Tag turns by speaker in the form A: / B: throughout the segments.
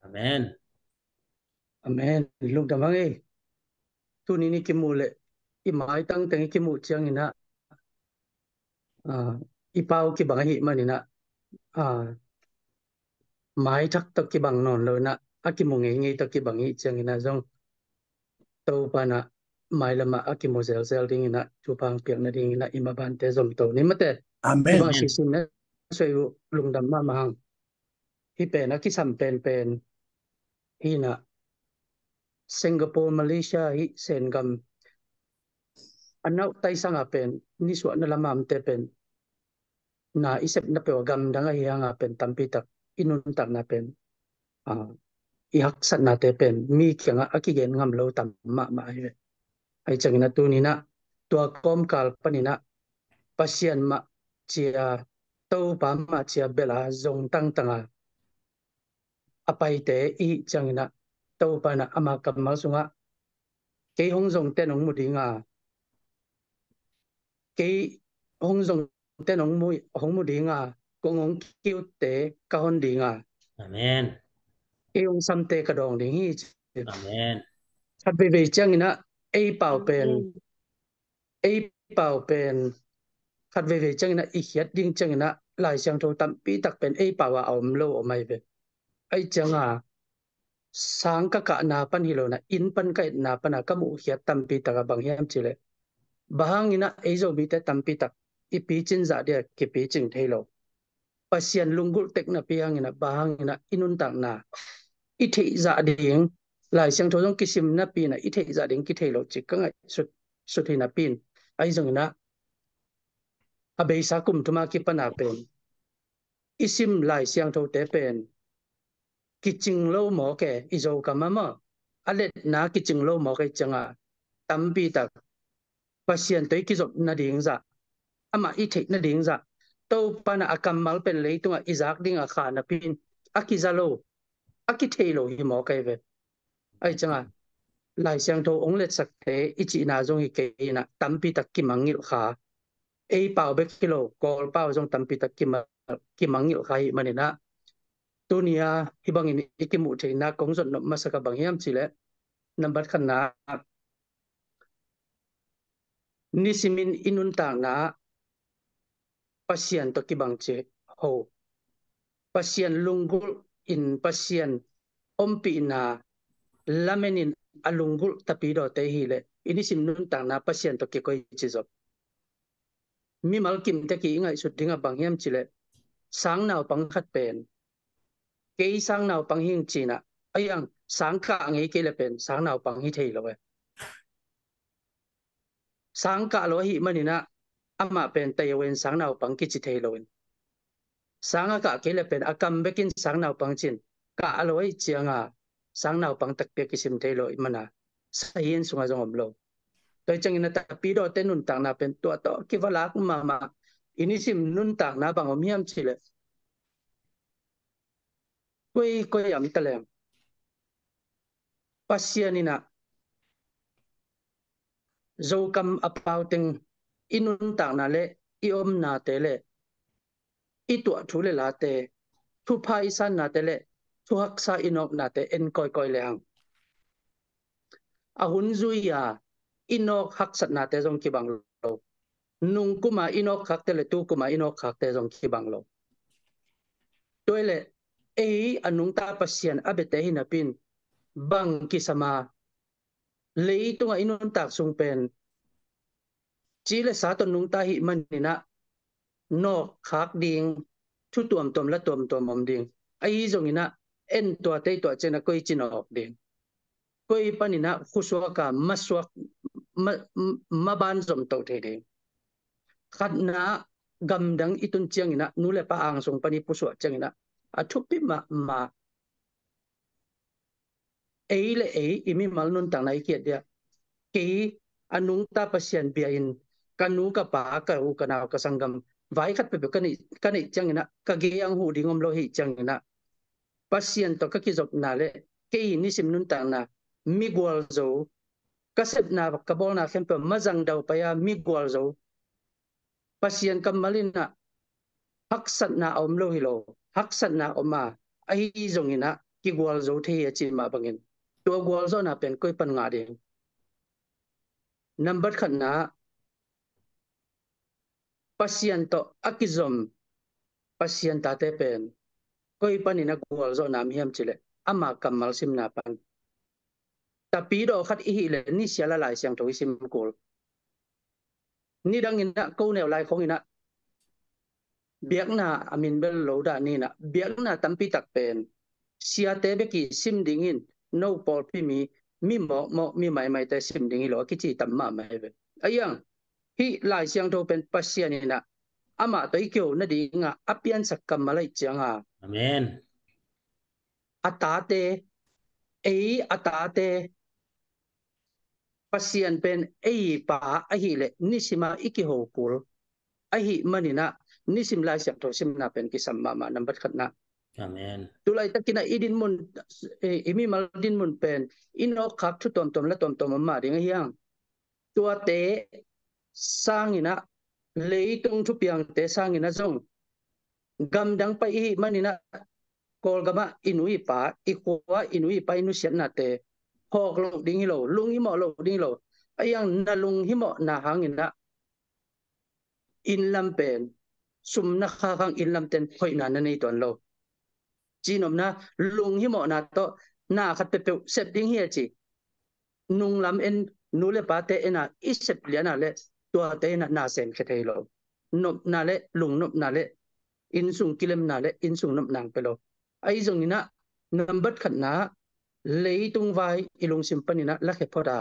A: Amen.
B: Amen. Lung tamangi. Tu nini kimule. Imai tang tangi kimu chiang ina. Ipau ki bangahi manina. Mai thak tak ki bang non lo na. Akimu ngi tak ki bangi chiang ina zong. Tau pa na mai lama akimu zel zel ding ina. Tupang piang na ding ina imaban te zom tau. Ni mate.
C: Amen.
B: Ibang sisim na. Soy lung dam ma mahang. Hipe na kisam pen pen. Hina. Singapore, Malaysia, hi Sengam. Anak tay sang apen ni suat na lamam te pen na isip na pe gam danga hiang apen tampitak inuntak na pen ihaksan na te pen mi kyanga akigen ngam lo tam ma ai changina tu ni na tua kom kal panina pasian ma chia to pa ma chia bela zong tang tanga apai te I changina to pa na ama kam ma sunga ke hong zong te nong mudinga cái hong dòng tên hong mu đi nga cũng hong kêu tế ka hon đi nga
A: Amen.
B: cái hong sam tế ka dong đi hi
A: Amen.
B: thật về chăng ina ai bảo pen thật về chăng ina I hiết ding chăng ina lại sang thâu tam pi tak pen ai bảo om lo mai về ai chăng sang ka na pan hilo na in pan ka na pan ka mu hiết tam pi tak bang hiam chile bahang ina ai zo bi te tam pi tak I pi chin za dia ki pi ching thelo pasien lungul tek na piang ina bahang ina inun tak na I thei za ding lai siang tho jong kisim na pi na I thei za ding ki thei lo chi ka ngai sut hi na pin ai jong na abe sa kum tuma ki pana pen isim lai siang tho te pen ki ching lo mo ke I zo ka mama alet na ki ching lo mo ke changa tam pi tak pasien te ki zo na ding za ama I thei na ding za to pana akam mal pen le tunga izak ding a kha na pin akizalo akithelo hi mo kai ve ai changa lai siang tho ong let sak the ichi na jong hi ke na tampi tak ki mangil kha ei pau be kilo kol pau jong tampi tak ki mangil kha hi manina tunia hi bangin ikimu the na kong zon no masaka bangiam chile number khan na nisimin inun ta na pasien to ki bang che ho pasien lungul in pasien ompi na lamenin alungul tapido te hile inisim nun tang na pasien to ke koi chizo mi malkim te ki ngai sut dinga banghiam chile sang naw pang khat pen ke sang naw pang hing china ayang sang ka ngai ke le pen sang naw pang hi thei lo we sang ka lo hi manina ama pen te wen sang naw pang ki chi thei lo wen sang ka ke le pen akam bekin sang naw pang chin ka aloi chianga sang naw pang tak pe kisim thei lo mana sayin sunga jong om lo tôi chẳng nên ta pi đó tên nun tang na pen tua to ki vala mà ini sim nun tang na bang om hiam chile koi am talem pasianina zo kam apauting inun tang na le I om na te le I tua thu le la te thu phai san na te le thu hak sa inok na te en koi le hang ahun zuya inok hak sat na te jong ki bang lo nung kuma inok khak te le tu kuma inok khak te jong ki bang lo tôi le ei anung ta pasien abete hi na pin bang kisama lei tunga inun tak sung pen chile sa to nung ta hi manina no khak ding thu tuam tom la tuam om ding ai zong ina en to te to chena koi chinok ding koi panina khuswa ka maswak ma ban zom to the ding khat na gam dang itun chiang ina nule pa ang song pani puswa chang ina athupi ma ei le ei imi mal nun tang nai kiat dia ke anung ta pasien biain kanu ka pa ka u kana ka sangam vai khat pe kani changina ka ge ang hu dingom lo hi changina pasien to ka ki jok na le ke ni sim nun tang na mi gwal zo ka sep na ka bol na khem pe mazang dau pa ya mi gwal zo pasien kam malina haksat na om lo hilo haksat na oma ai zongina ki gwal zo the chi ma bangin to gwal zo na pen koi pan nga ding number khat na pasien to akizom pasien ta te pen koi panina gwal zo nam hiam chile ama kamal sim na pan tapi do khat hi le ni siala lai siang to sim kol ni dang ina ko ne lai khong ina biak na amin bel lo da ni na biak na tampi tak pen sia te be ki sim dingin no pol pi mi mo mi mai te sim dingi lo ki chi tam ma mai be ayang hi lai siang to pen pasien ina ama to ikyo na di nga apian sak kamalai changa
A: Amen.
B: atate atate pasien pen pa ahi le nisima ikiho kul ahi manina nisim lai siang to sim na pen ki samma ma number khatna
A: Amen.
B: tulai takina idin mun imi mal din mun pen ino khak thu tom la tom ma ding hiang tua te sangina leitung thu piang te sangina zong gam dang pa i manina kol gama inui pa ikwa inui pa inu sian na te hok lo ding lo lung hi mo lo ding lo ayang na lung hi mo na hangina in lam pen sum na kha khang in lam ten hoi na na nei ton lo chinom na lung hi mo na to na khat pe pe sep ding hi chi nung lam en nu le pa te ena isep liana le tua te na sen khe thei lo nop na le lung nop na le in sung kilem na le in sung nop nang pe lo ai zong ina number khat na leitung vai ilung simpanina la khe phoda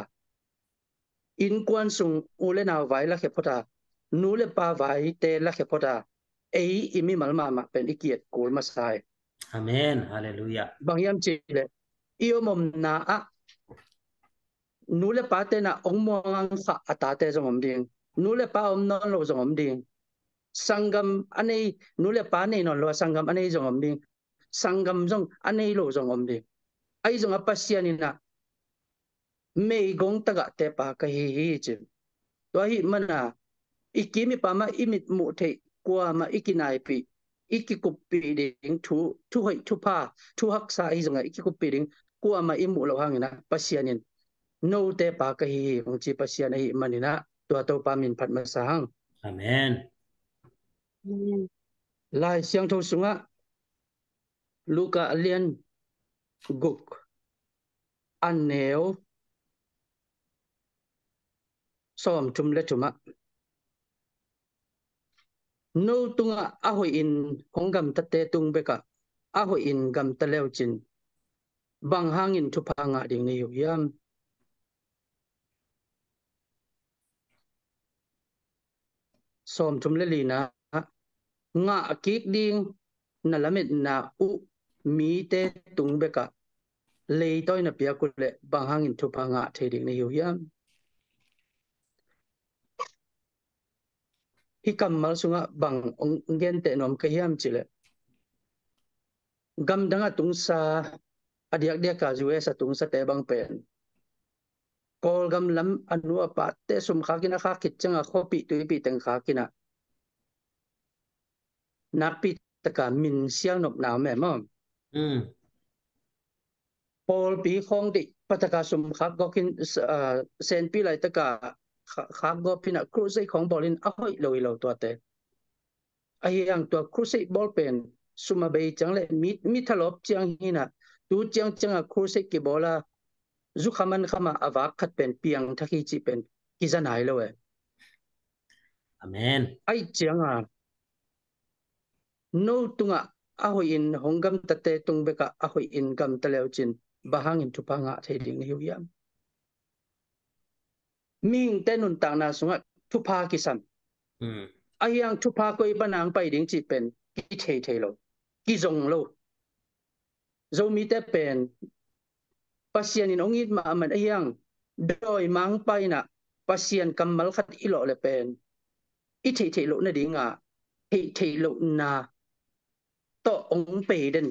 B: in kwan sung ule na vai la khe phoda nu le pa vai te la khe phoda ei imi malma ma pen ikiet kul ma sai
A: Amen. Hallelujah.
B: bangyam chi le iyo mom na a nule pa te na ong mo ngang kha ata te zong om ding nule pa om non lo zong om ding sangam anei nule pa nei non lo sangam anei zong om ding sangam zong anei lo zong om ding ai zong apa sian ina mei gong taga te pa ka hi chi to hi mana ikimi pa ma imit mu the kwa ma ikinai pi ikikupi ding thu hoi thu pa thu hak sa ai zong ikikupi ding kwa ma imu lo hangina pasianin no te pa ka hi hong chi pasian ai manina to pa min phat ma sang
A: Amen.
B: lai siang tho sunga luka alian guk aneo som tum le tuma no tunga ahoi in hongam tate tung beka ahoi in gam taleu chin bang hangin thu phanga ding ni yam som tum le lina nga kik ding na lamit na u mi te tung beka lei toy na pia kule bang hangin thu phanga the ding ni yam hi kamal sunga bang ngen te nom ka hiam chile gam danga tungsa adiak dia ka juwe sa tungsa te bang pen kol gam lam anu apa te sum khakina khakit changa khopi tu pi teng khakina nakpi taka min siang nop naw me mom pol pi khong di pataka sum khak gokin sen pi lai taka khak go pina cruise khong bolin a hoi loi lo to te ai yang to cruise bol pen suma bei changle mi thalop chiang hina tu chiang changa cruise ki bola zu khaman khama awak khat pen piang thaki chi pen ki zanai lo e
A: Amen.
B: ai chianga no tunga ahoi in hongam tate tungbeka ahoi in gam taleu chin bahangin thupanga theding hiu yam ming tenun tangna sunga thupa kisan ayang thupa koi banang pai ding chi pen ki thei lo ki zong lo zo mi te pen pasien in ongit ma man ayang doi mang pai na pasien kamal khat ilo le pen i thei lo na dinga thei lo na to ong pe den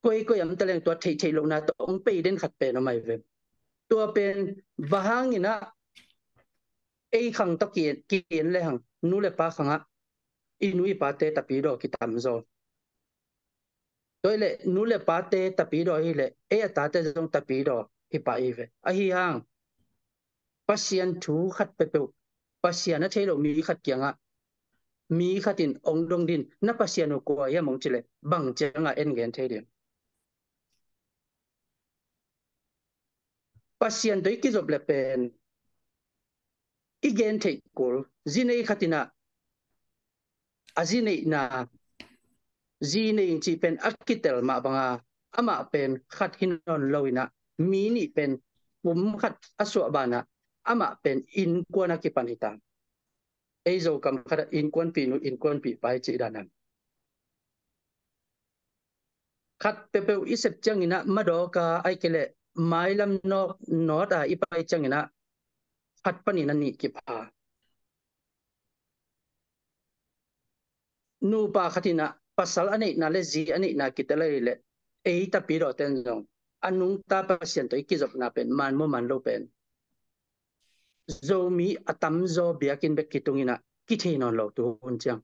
B: koi am taleng to thei lo na to ong pe den khat pe no mai ve to pen bahangina ei khang to kien le hang nu le pa khanga inui pate tapido kitamzo toile nule pate tapido ile e tate jong tapido hipa ive ahi hang pasian thu khat pe pe pasian a thelo mi khat kyanga mi khatin ongdong din na pasian ko ya mong chile bang chenga en gen thedin pasian doi ki job le pen igen thei kul zinei khatina azinei na zinei chi pen akitel ma banga ama pen khat hinon loina mi ni pen pum khat aswa bana ama pen in kwana ki panita eizo kam khada in kwan pi nu in kwan pi pai chi danan khat pepe isep changina madoka aikele mailam no noda ipai changina khat panina ni ki pa nu pa khatina pasal ane na le zi ane na kitale le ei ta pi ro ten jong anung ta pasien to ikizop na pen man mo man lo pen zo mi atam zo biakin bek kitungina ki theinon lo tu hun chang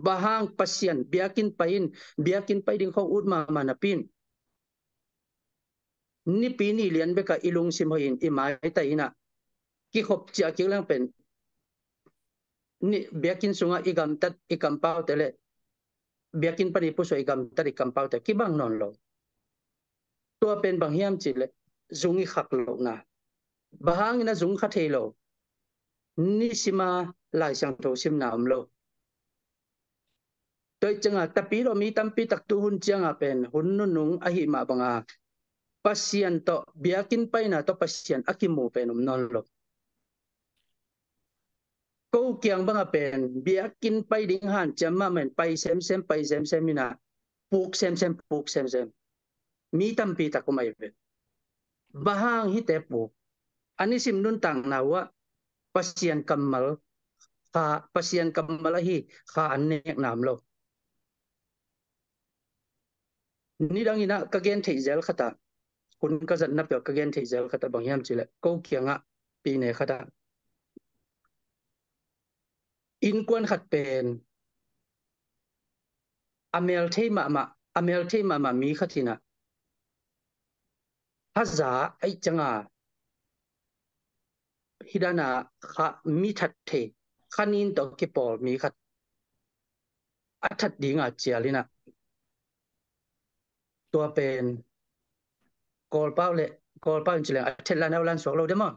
B: bahang pasien biakin paiding khong ut ma manapin ni pi ni lian beka ilung sim hoin imai ta ina ki khop chia ki lang pen ni biakin sunga igam tat ikam pau tele biakin pani pu so igam tat ikam pau te ki bang non lo tua pen bang hiam chile zungi khak lo na bahang na zung kha thelo ni sima lai sang tho sim na am lo toi changa tapi ro mi tampi tak tu hun changa pen hun nu nung a hi ma banga pasian to biakin paina to pasian akimu penum non lo ko kyang banga pen biakin pai ding han chama men pai sem sem mina puk sem sem mi tampi takumai ve bahang hi te pu ani sim nun tang nawa pasian kamal kha pasian kamal hi kha annek nam lo ni dang ina kagen theizel khata kun ka zat na pe kagen theizel khata bangyam chile ko kyanga pi ne khata in kwan khat pen amel theima ma mi khatina haza ai changa hidana kha mi that the khanin to ki pol mi khat athat dinga chialina tua pen kol pau le kol pau chile athet lan lan so lo demo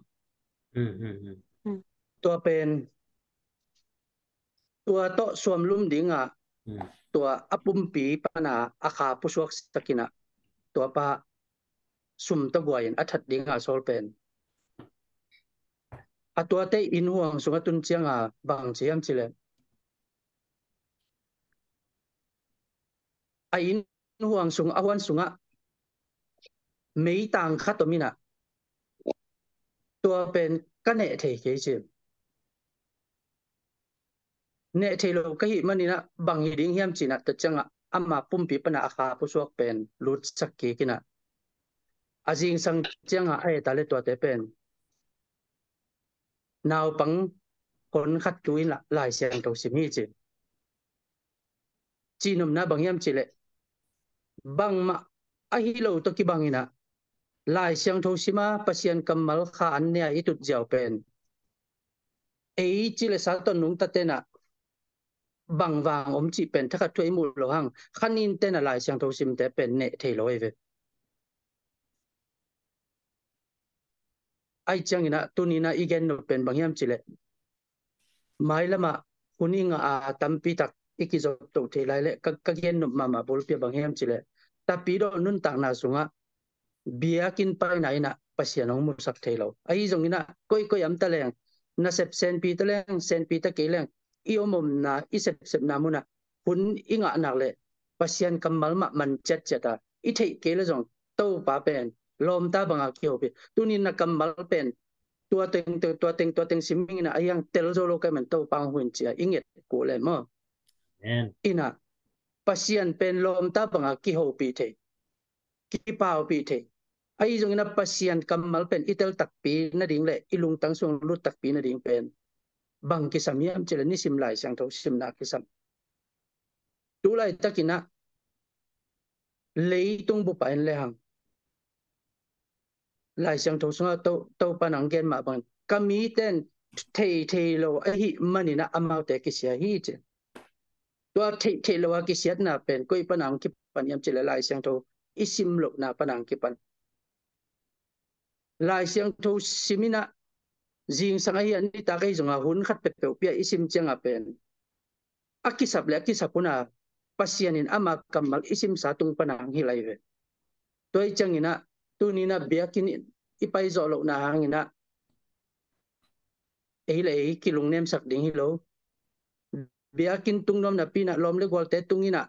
B: tua pen tua to suam lum dinga tua apum pi pana akha pusuak sakina tua pa sum to guain athat dinga sol pen atua te in huang sunga tun chianga bang chiam chile a in huang sung awan sunga mei tang khatomina tua pen kane the ke chim ne thelo ka hi manina bang hi ding hiam china ta changa amma pumpi pana akha pusuak pen lut sakki kina ajing sang changa ai ta le to te pen naw pang kon khat tuin la lai siang to sim hi chi chinom na bang hiam chile bang ma a hi lo to ki bangina lai siang tho sima pasian kamal kha an ne ai tut jaw pen ei chile sa to nung ta te na bang wang om chi pen thakha thoi mu lo hang khanin te na lai siang tho sim te pen ne thelo ve ai changina tunina igen no pen bangyam chile mailama kuninga a tampi tak ikizo to thelai le ka gen no mama bol pe bangyam chile tapi do nun tak na sunga biakin pa na ina pasianong mu sak thelo ai jongina koi am taleng na sep sen pi ta keleng iomom na isep sep na muna hun inga nak le pasian kamal ma man chat chata I thei kele jong to pa pen lom ta banga kyo pe tunin na kamal pen tua teng siming na ayang tel zo lo ka men to pang hun chia inget ko le mo ina pasian pen lom ta banga ki ho pi the ki pau pi the ai jong ina pasian kamal pen itel tak pi na ding le ilung tang sung lut tak pi na ding pen bang kisam yam chile ni sim lai sang tho sim na kisam tu lai takina lei tung bu pa en le hang lai sang tho sunga to panang gen ma bang kami ten thei lo a hi manina amau te kisia hi che tua thei lo a kisiat na pen koi panang ki pan yam chile lai sang tho isim lo na panang ki pan lai sang tho simina jing sanga hi ani ta kai zonga hun khat pe pe pia isim chenga pen akisap le akisapuna pasianin ama kamal isim satung panang hi lai ve toy changina tunina biakin ipai zo lo na hangina ei le kilung nem sak ding hi lo biakin tungnom na pina lom le gol te tungina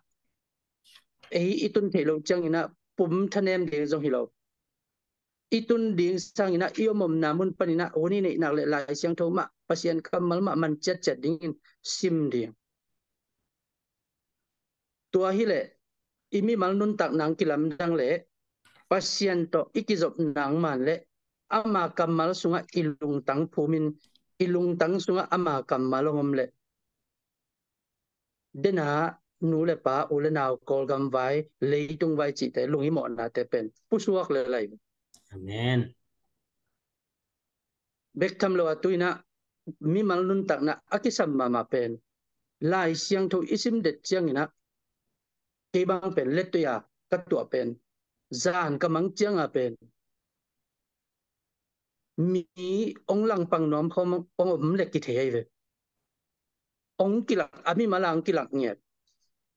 B: ei itun thelo changina pum thanem de zo hi lo itun ding sangina iomom namun panina oni nei nak le lai siang thoma pasian kamal ma man chat chat ding sim ding tua hi le imi mal nun tak nang kilam dang le pasian to ikizop nang man le ama kamal sunga ilung tang phumin ilung tang sunga ama kamal ngom le dena nu le pa ule naw kol gam vai leitung vai chi te lungi mo na te pen pusuak le lai
A: Amen.
B: bek tham lo atuina mi mal nun tak na akisam ma pen lai siang tho isim det chiang ina ke bang pen let to ya ka tu pen zan ka mang chiang a pen mi ong lang pang nom khom ong le ki thei ve ong kilak ami malang kilak nge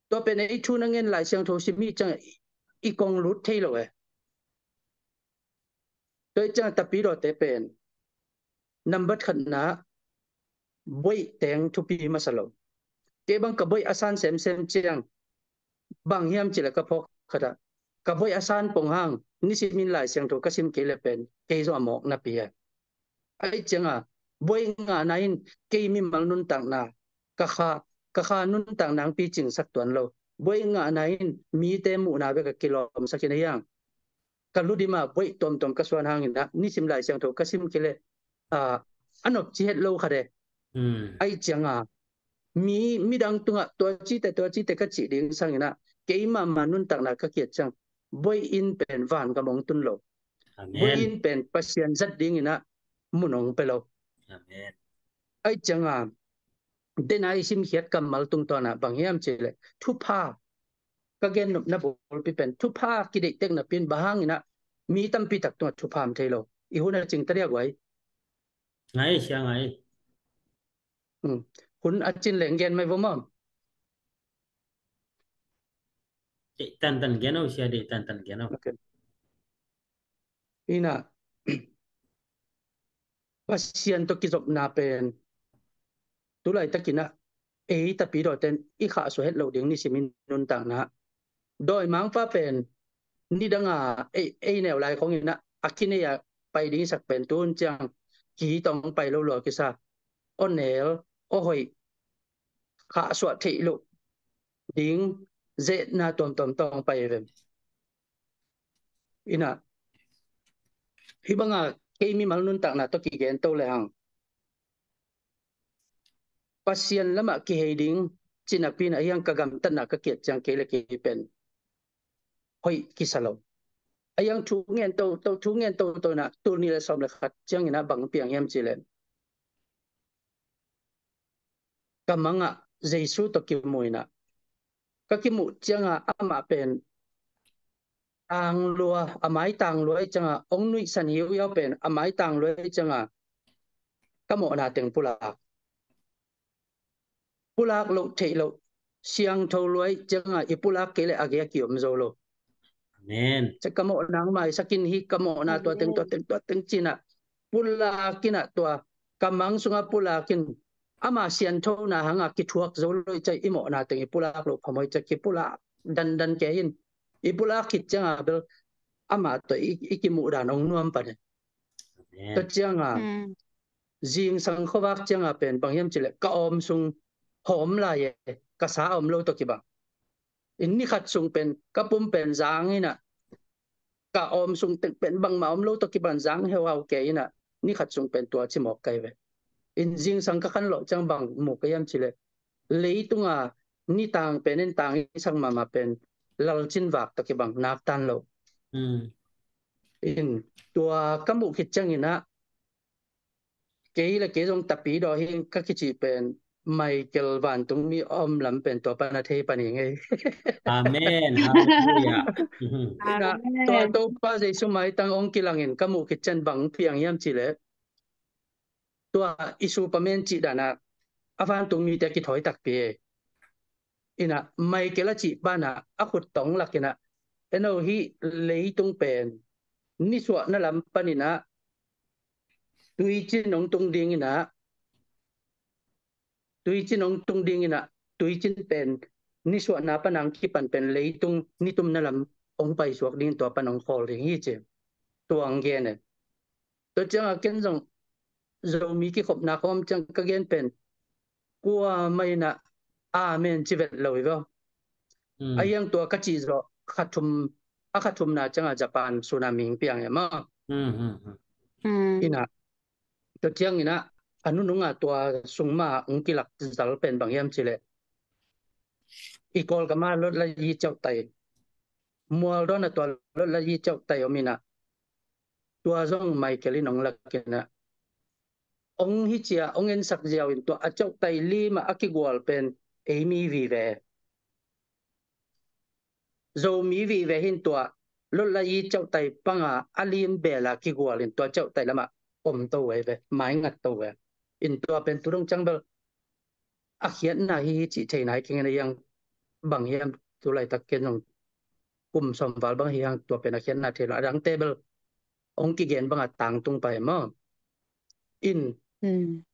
B: to pen ei thu na ngen lai siang tho si mi chang i kong lut thei lo e to chang ta pi ro te pen number khat na boi teng thu pi masalo ke bang ka boi asan sem chiang bang hiam chila ka phok khata ka boi asan pong hang ni si min lai siang tho ka sim ke le pen ke zo amok na pi ai changa boi nga nain ke mi mal nun tang na ka kha nun tang nang pi ching sak tuan lo boi nga nain mi te mu na be ka kilom sakina yang ka ludima boi tom ka swan hang ina ni sim lai siang tho ka sim ke le anop chi het lo khare ai changa mi dang tunga to chi te ka chi ding sang ina ke ma manun tak na ka kiet chang boi in pen van ka mong tun lo boi
A: Amen.
B: in pen pasian zat ding ina munong pelo
A: Amen.
B: ai changa den ai sim hiat kam mal tung to na bang hiam chele thu pha ka gen na bol pi pen thu pha ki de tek na pin bahang ina mi tam pi tak to thu pham thelo I huna ching taria gwai
A: Ngay siya ngay.
B: hun achin leng gen mai vomam
A: Tan tan geno siya di tan tan geno.
B: okay ina pasian to kizop na pen tulai takina ei ta pi do ten I kha so het lo ding ni simin nun tang na doi mang pa pen ni danga ei neo lai khong ina akine ya pai ding sak pen tun chang ki tong pai lo lo ki sa on nel o hoi kha so thei lo ding ze na tom tong pai ve ina hibanga ke mi mal nun tang na to ki gen to le hang pasian lama ki heading chinapin ayang kagam tan na ka kiet chang ke le ki pen hoi ki salo ayang thu ngen to na tu ni la som la khat chang ina bang piang yam chilen kamanga jesu to ki moina ka ki mu changa ama pen ang lua amai tang lua changa ong nui san hiu ya pen amai tang lua changa kamo na teng pulak lo thei lo siang tho lua changa ipulak ke le agya kiom zo lo
A: Amen.
B: sa kamo nang mai sakin hi kamo na to teng china pula kina to kamang sunga pula kin ama sian tho na hanga ki thuak zo loi chai imo na teng pula lo phamoi cha ki pula dan ke hin ipula khit changa bel ama to ikimu da nong nuam pa ne to
A: Amen.
B: changa jing sang khowak changa pen bangyam chile ka om sung hom la ye ka sa om lo to ki ba in ni khat sung pen ka pum pen zang ina ka om sung tek pen bang ma om lo to ki ban zang he wa ke ina ni khat sung pen tua chi mok kai ve in jing sang ka khan lo chang bang mu ka yam chile leitunga ni tang pen tang sang ma pen lal chin wak ta ki bang nak tan lo in tua kamu khit chang ina ke la ke jong tapi do hin ka ki chi pen Michael Van tung mi lam pen to pa na the pa ni ngai
A: Amen. Hallelujah.
B: ina to
C: Amen.
B: to pa Jesu mai tang ong kilangin kamu khit chan bang phiang yam chile tua isu pa men chi dana avan tung mi te ki thoi tak pi ina mai ke la chi ba na a khut tong la kina eno hi leitung pen ni suwa na lam panina tui chin ong tung ding ina tui chin ong tung ding ina tui chin pen ni suwa na panang ki pan pen leitung ni tum na lam ong pai suak ding to panong khol ring hi che tuang gen ne to chang a ken jong zo mi ki khop na khom chang ka gen pen kwa mai na amen chi vet lo ro ayang to ka chi zo khathum a khathum na chang a Japan tsunami piang ma ina to chang ina anu nunga to sungma ungkilak zal pen bang yam chile ikol kama lot la yi chau tai mual don to lot la yi chau tai omina tua zong mai keli nong la kena ong hi chia ong en sak jiao in to a chau tai li ma akigwal pen emi vi ve zo mi vi ve hin to lot la yi chau tai panga alim bela kigwal in to chau tai lama om to we ve mai ngat to we in to pen turong changbel a khian na hi chi thei nai king na yang bang yam tu lai tak ken nong kum som wal bang hiang to pen a khian na the la rang table ong ki gen bang tang tung pai mo in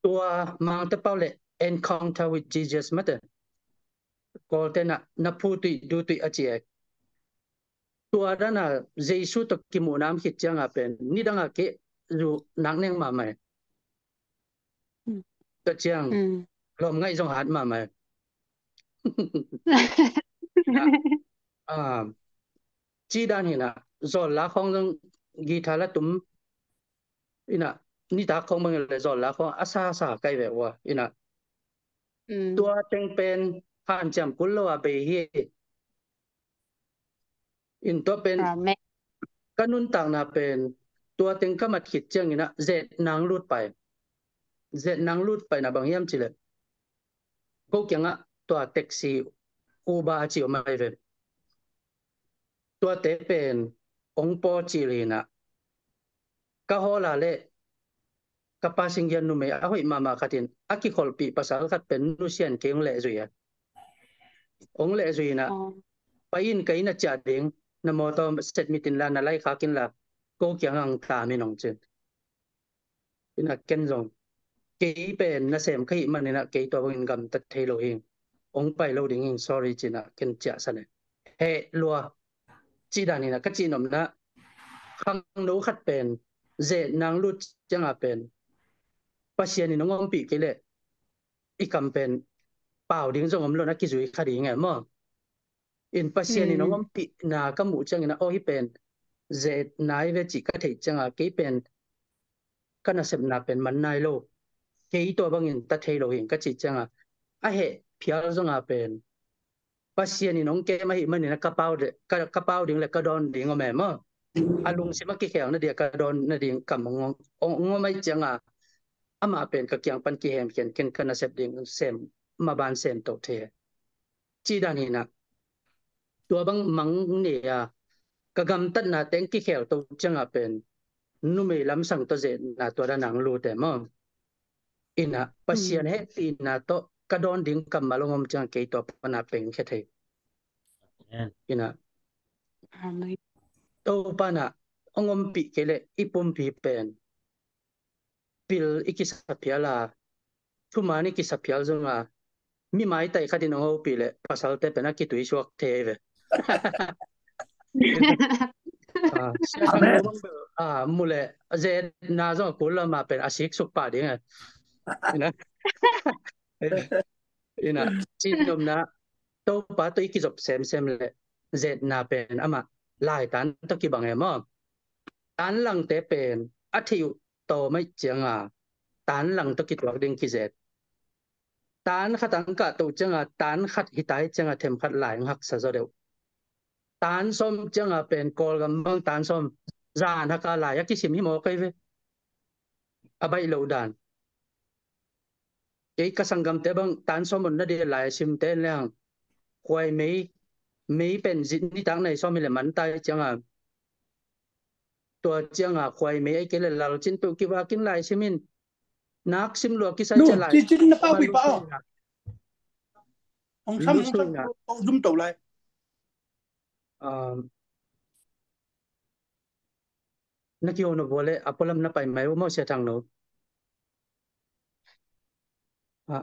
B: tua mang te paule encounter with Jesus mate ko te na puti du tu achie tua dana Jesu to kimu nam khit changa pen ni danga ke ru nang neng ma mai to chiang lom ngai jong hat ma mai à chi dan hina zo la khong jong gi thala tum ina ni ta khong mang le zo la khong asa sa kai ve wa ina tua teng pen han cham kul lo a be hi in to pen
C: Amen.
B: kanun tang na pen tua teng ka mat khit chang ina zet nang lut pai na bang yam chile ko kyanga tua taxi uba chi o mai ve tua te pen ong po chi li na ka ho la le ka pasing yan nu me a hoi mama khatin aki khol pi pasal khat pen nu sian keng le zuya ong le zui na pain kai na cha ding na mo to set mitin la na lai kha kin la ko kyang ang ta mi nong chen ina ken jong ke pen na sem khai man na ke to win gam ta thei lo hin ong pai lo ding in sorry china ken cha sa ne he lua chi da ni na ka chi nom na khang no khat pen ze nang lut chang a pen pasien ni nong pi ke le I kam pen pau ding jong om lo na ki zui kha ding mo in pasien ni nong pi na ka mu chang na o hi pen ze nai ve chi ka thei chang a ke pen kana sem na pen man nai lo ke to bang in ta thei lo hin ka chi chang a he phial jong a pen pasien ni nong ke ma hi man na ka pau ding le ka don ding o me mo alung sima ki khel na dia ka don na ding kam ngom mai chang a ama pen ka kyang pan ki hem ken kana sep ding sem ma ban sem to the chi dan hi na tua bang mang ne ya ka gam tat na teng ki khel to chang a pen nu me lam sang to ze na to da nang lu te mo ina pasien he pi na to ka don ding kam malongom chang ke to pana peng khe the ina to pana ongom pi kele ipum pi pen pil ikisapiala thumani kisapial zonga mi mai tai khadin ho pi le pasal te pena ki tui suak the ve sia thang
D: Amen.
B: lo bang mule ze na zo kula ma pen asik suk pa ding ina ina chinom na to pa to ikizop sem le ze na pen ama lai tan to ki bang emo tan lang te pen athiu to mai changa tan lang to kitwak ding ki zet tan khat ang ka to changa tan khat hitai changa them khat lai ngak sa zo deu tan som changa pen kol gam bang tan som ra na ka la ya ki sim hi mo kai ve abai lo dan cái kasangam te bang tan som mon na de lai sim te lang khoi mấy bên dịch ni tang này so mi le man tai changa tua changa khoi mấy cái là lal chin tu ki wa kin lai simin nak sim lo ki sai cha
C: nu
B: lai
C: chi chi na pa
B: ma
C: wi
B: lu
C: pa
B: sui na
C: ông
B: lu
C: sam
B: sui na
C: ông zoom tàu lại
B: na ki ono bole apolam na pai mai mo se tang no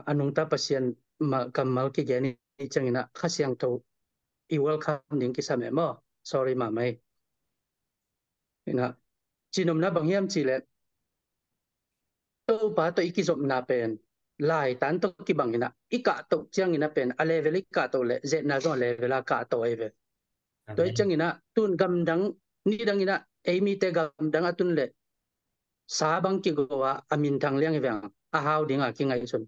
B: anung ta pasien ma kamal ki gani changina khasyang to I welcome ding ki same mo sorry ma mai ina chinom na banghiam chi le to ba to ikizom na pen lai tan to ki bangina ika to changina pen a level ka to le ze na zo level ka to eve to
A: Amen.
B: changina tun gam dang ni dangina emi te gam dang atun le sa bang ki gowa amin thang liang evang a how dinga ki ngai sun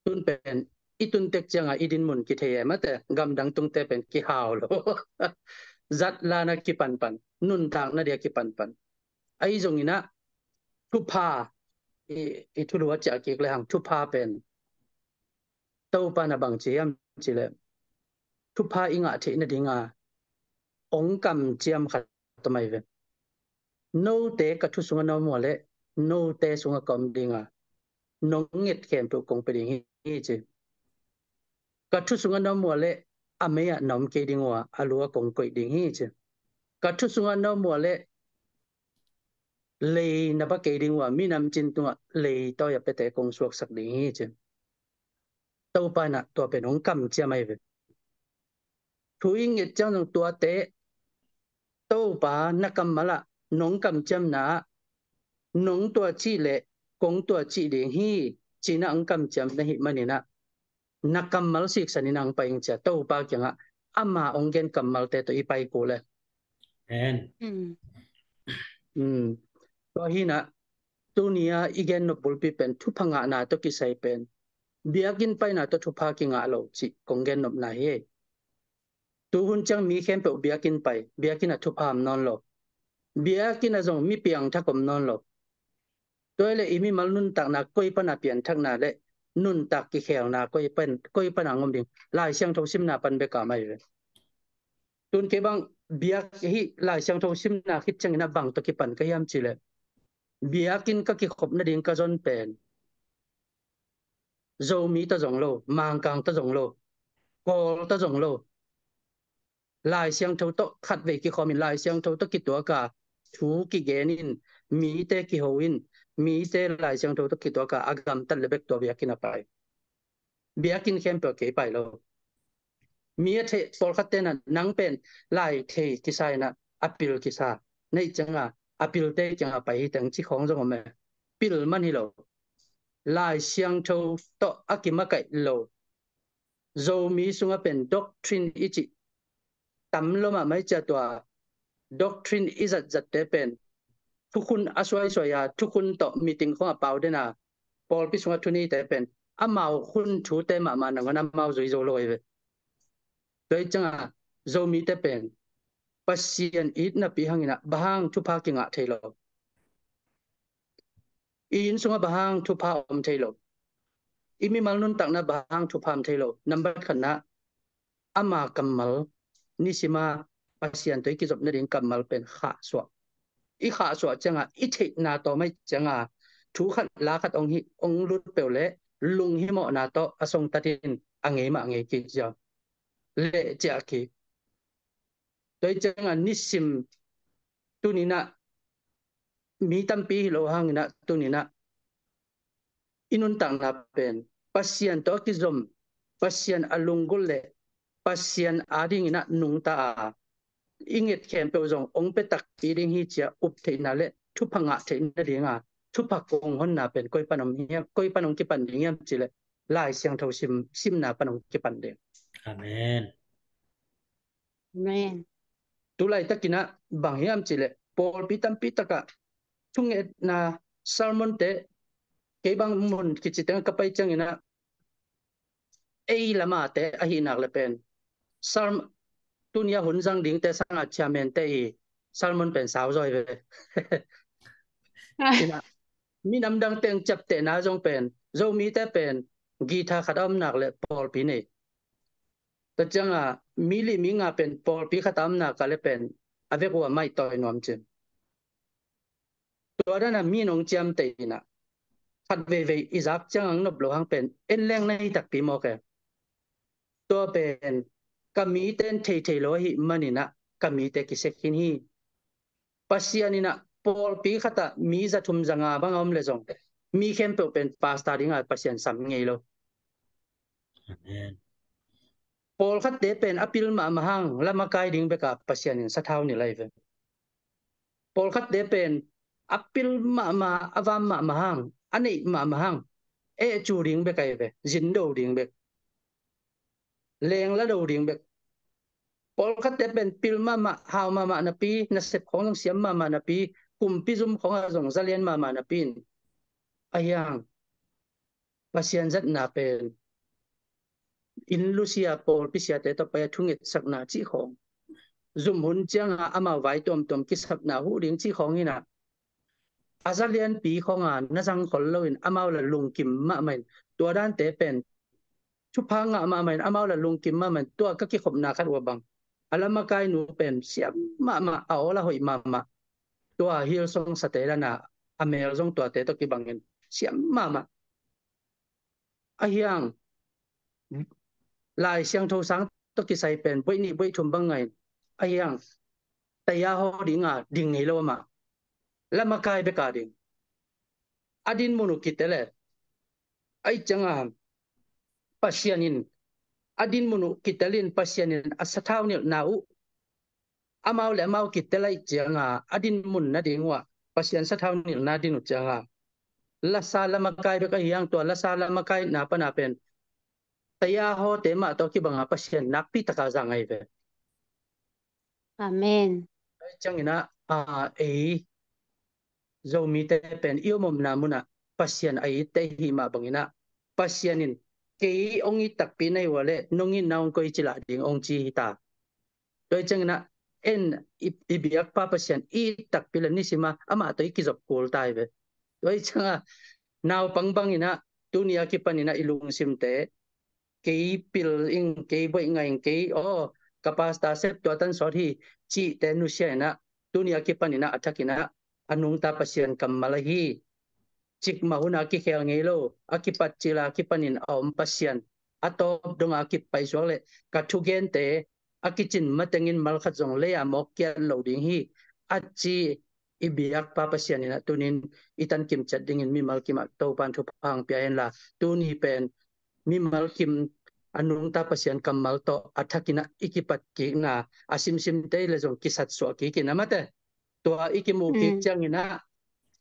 B: tun pen itun tek changa idin mun ki theye mate gam dang tung te pen ki how lo zat la na ki pan pan nun tang na dia ki pan pan ai zong ina thu pa I thu lu cha ki le hang thu pa pen to pa na bang chi am chi le thu pa inga the na dinga ong kam chiam khat to mai ve no te ka thu sunga no mo le no te sunga kom dinga nong nget kem tu kong pe ding hi chi ka thu sunga no mo le ameya nom ke dingwa alua kong koi ding hi chi ka thu sunga no mo le le na ba ke dingwa mi nam chin tu le to ya pe te kong suak sak ding hi chi to pa na to pe nong kam chia mai ve thu ing nget chang nong tua te to pa na kam mala nong kam cham na nong tua chi le kong tua chi ding hi chi na ang kam cham na hi manina nakamal sik saninang paing cha to pa kyanga ama ongen kamal te to ipai ko le
A: Amen.
B: to hina tunia igen no pulpi pen thu phanga na to ki sai pen biakin pai na to thu pha ki nga lo chi kongen nop na he tu hun chang mi khem pe biakin pai biakin a thu pham non lo biakin a zong mi piang tha kom non lo toile imi mal nun tak na koi pa na pian thak na le nun tak ki khel na koi pen angom ding lai siang tho sim na pan be ka mai ve tun ke bang biak hi lai siang tho sim na khit chang na bang to ki pan ka yam chi le biakin ka ki khop na ding ka zon pen zo mi ta zong lo mang kang ta zong lo kol ta zong lo lai siang tho to khat ve ki khomin lai siang tho to ki to ka thu ki genin mi te ki hoin mi te lai siang tho to ki to ka agam ta lebek to biakin a pai biakin khem pe ke pai lo mi the por khaten na nang pen lai the ki sai na apil ki sa nei changa apil te changa pai tang chi khong zong me pil man hi lo lai siang tho to akima kai lo zo mi sunga pen doctrine ichi tam lo ma mai cha twa doctrine izat zat te pen thukun aswai soya thukun to meeting ko pau de na pol pi sunga thuni te pen amao khun thu te ma ma na ngana mau zoi zo loi ve doi changa zo mi te pen pasien it na pi hangina bahang thu pa ki nga thailo in sunga bahang thu pa om thailo imi malnun tak na bahang thu pam thailo number khana ama kamal nisima pasien to ki zop na ding kamal pen kha so I kha so changa I the na to mai changa thu khat la khat ong lut peule lung hi mo na to asong tatin ange ma ange ki ja le cha ki doi changa nisim tunina mi tampi lo hangina tunina inun tang na pen pasien to ki zom pasien alungul le pasien ading ina nung ta inget khem pe zong ong pe tak pi ding hi cha up the na le thu phanga the na dinga thu phak kong hon na pen koi panom hi koi panom ki pan ding yam chile lai siang tho sim na panom ki pan de
A: Amen.
D: Amen.
B: tu lai takina bang yam chile pol pi tam pi taka thunget na salmon te ke bang mun ki chiteng ka pai chang ina ei lama te a hi nak le pen salm tunia hun jang ding te sanga chamen te salmon pen sao roi ve ina mi nam dang teng chap te na jong pen zo mi te pen gi tha khatam nak le pol pi ne ta changa mi li mi nga pen pol pi khatam na ka le pen ave ko mai toy nom chenตัวนั้นมีน้องจำตีนะขัดเวอีจักจังนบหลวงเป็นเอ็นแรงในตักปีโมกตัวเป็นกมีเต้นเทเทโลหิมันนี่นะกมีเตกิเซกินฮีปัสยานี่นะพอลปีขัดมีจะทุ่มจังอาบังอมเลจงมีเข้มเปเป็นปาสตาริงาปัสยานสัมเงยโลพอลขัดเดเป็นอภิลมาหังละมากายดิ่งเบกับปัสยานินสัทธาวนี่ไลฟ์พอลขัดเดเป็นapil ma avam ma mahang ani ma mahang e chu ring be kai be jin do ring be leng la do ring be pol khat te ben pil ma haw ma na pi na sep khong siam ma na pi kum pi zum khong a jong zalian ma na pin ayang pasian zat na pen in lucia pol pi sia te to pa thungit sak na chi khong zum hun chang ama vai tom ki sap na hu ring chi khong ina azalian pi khonga na jang khol loin amau la lungkim ma main tua dan te pen chu phanga ma main amau la lungkim ma main tua ka ki khop na khat wa bang alama kai nu pen siam ma au la hoi ma tua hil song sa te la na amel jong tua te to ki bangin siam ma ahyang lai siang tho sang to ki sai pen boi ni boi thum bang ngai ahyang taya ho dinga ding nei lo ma lama kai be ka ding adin munu kitele ai changa pasyanin adin munu kitalin pasyanin asathaw ni nau amau le mau kitalai changa adin mun na dingwa pasyan sathaw ni na dinu changa la sala makai be ka hiang to la sala makai na pa na pen taya ho te ma to ki banga pasyan nakpi taka zangai be
D: amen
B: changina e zo mi te pen iomom na muna pasyan ai te hi ma bangina pasyanin ke ongi takpi nai wale nongi naung ko ichila ding ong chi hita doi changna en ibiak pa pasyan I takpi la nisima ama to ikizop kul tai be doi changa naw pangbang ina dunia ki panina ilung simte ke pil ing ke boi ngai ke o kapasta sep to tan so hi chi te nu sia na dunia ki panina athakina anung ta pasyan kamalahi chik mahuna ki khel ngelo akipat chila ki panin om pasyan ato donga ki paisole ka thugen te akichin matengin malkhat jong le amok kian loading hi achi ibiak pa pasyan ina tunin itan kim chat dingin mi malkim to pan thu phang pian la tuni pen mi malkim anung ta pasyan kamal to athakina ikipat ki na asim sim te le jong kisat so ki kinamate to ikimu ki changina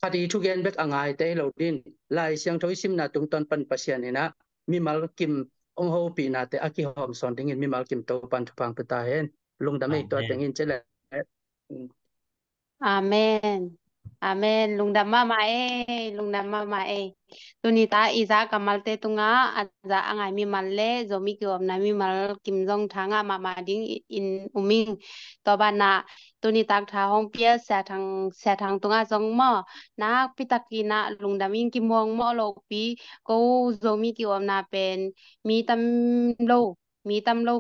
B: คดีทุกอย่างเบกอ่างไอเตเราดินลายเสียงทวิสิมนาตุงตอนปันปัสยานี่นะมีมัลกิมองโฮปีนาเตอากิหอมสอนถึงเงินมีมัลกิมโตปันทุพังปตาเห็นลงดำไม่ตัวถึงเงินเจริญ
D: อาเมนอาเมนลุงดำมาเอลุงดำมาเอตุนิตาอีซากัมมัลเตตุงาอาจาอ่างไอมีมัลเล่โจมีกิวมนามีมัลกิมจงทางามาดิ้งอินอุมิงต่อบานาตุนิตักทาห้องเปียแสทางตุงาจงมอนาปิตักีนาลุงดำมิงกิมวงมอโลปีก็โจมีกิวมนาเป็นมีตำโล